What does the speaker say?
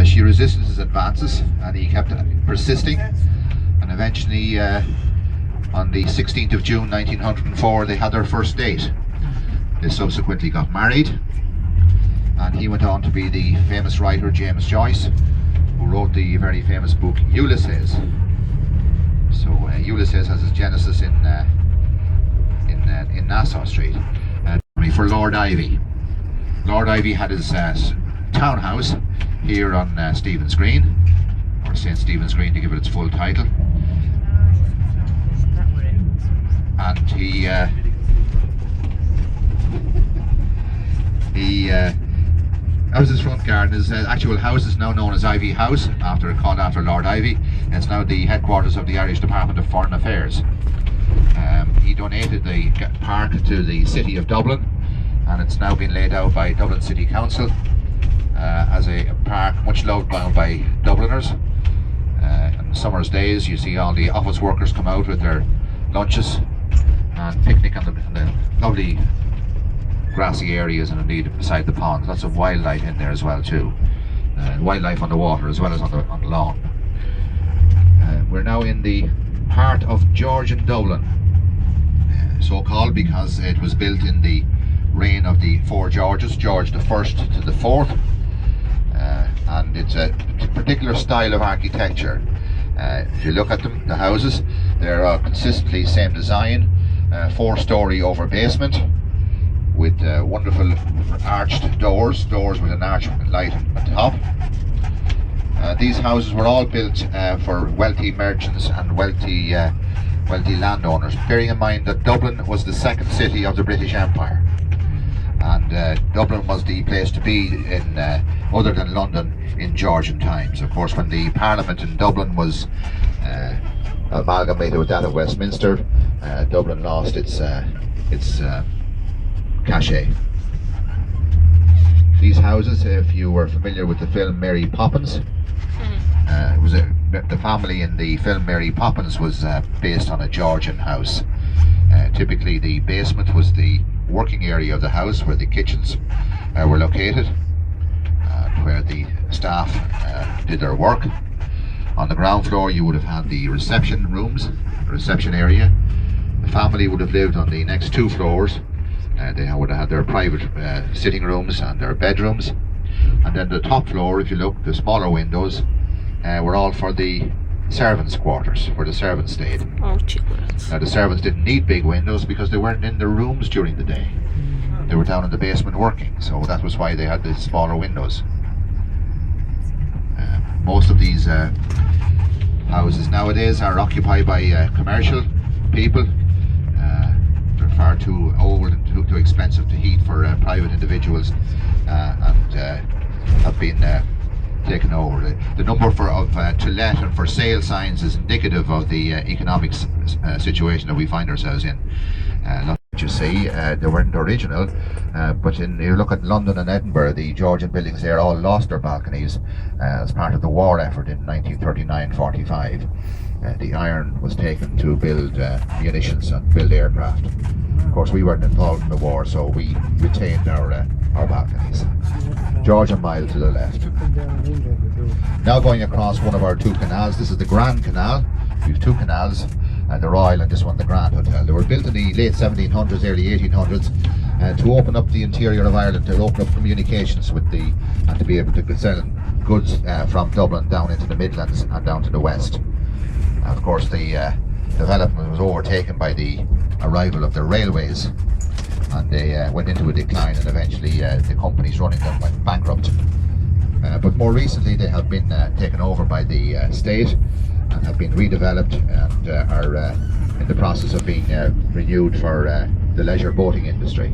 she resisted his advances, and he kept persisting, and eventually on the 16th of June 1904 they had their first date. They subsequently got married, and he went on to be the famous writer James Joyce, who wrote the very famous book Ulysses. So Ulysses has its genesis in Nassau Street. For Lord Ivy. Lord Ivy had his townhouse here on Stephen's Green, or St. Stephen's Green to give it its full title. And he that was his front garden. His actual house is now known as Ivy House, called after Lord Ivy. It's now the headquarters of the Irish Department of Foreign Affairs. He donated the park to the city of Dublin, and it's now been laid out by Dublin City Council as a park much loved by Dubliners. On summer's days you see all the office workers come out with their lunches and picnic on the lovely grassy areas, and indeed beside the ponds. Lots of wildlife in there as well too. Wildlife on the water as well as on the lawn. We're now in the heart of Georgian Dublin, so called because it was built in the reign of the four Georges, George the First to the Fourth, and it's a particular style of architecture. If you look at them, the houses, they're consistently same design, 4-story over basement, with wonderful arched doors with an arch light on top. These houses were all built for wealthy merchants and wealthy landowners, bearing in mind that Dublin was the second city of the British Empire, and Dublin was the place to be in, other than London, in Georgian times. Of course, when the Parliament in Dublin was amalgamated with that of Westminster, Dublin lost its cachet. These houses, if you were familiar with the film Mary Poppins, the family in the film Mary Poppins was based on a Georgian house. Typically the basement was the working area of the house, where the kitchens were located, where the staff did their work. On the ground floor you would have had the reception rooms, the reception area. The family would have lived on the next 2 floors. They would have had their private sitting rooms and their bedrooms. And then the top floor, if you look, the smaller windows were all for the servants' quarters, where the servants stayed. Oh, Jesus. Now the servants didn't need big windows because they weren't in their rooms during the day. They were down in the basement working, so that was why they had the smaller windows. Most of these houses nowadays are occupied by commercial people. They're far too old and too expensive to heat for private individuals, and have been taken over. The number of to let and for sale signs is indicative of the economic situation that we find ourselves in. You see, they weren't original, but you look at London and Edinburgh, the Georgian buildings there all lost their balconies as part of the war effort in 1939-45. The iron was taken to build munitions and build aircraft. Of course, we weren't involved in the war, so we retained our balconies. Georgian Mile to the left. Now going across one of our 2 canals. This is the Grand Canal. We have 2 canals, the Royal and this one the Grand Hotel. They were built in the late 1700s, early 1800s, to open up the interior of Ireland, to open up communications with and to be able to sell goods from Dublin down into the Midlands and down to the west. And of course, the development was overtaken by the arrival of the railways, and they went into a decline, and eventually the companies running them went bankrupt. But more recently they have been taken over by the state and have been redeveloped, and are in the process of being renewed for the leisure boating industry.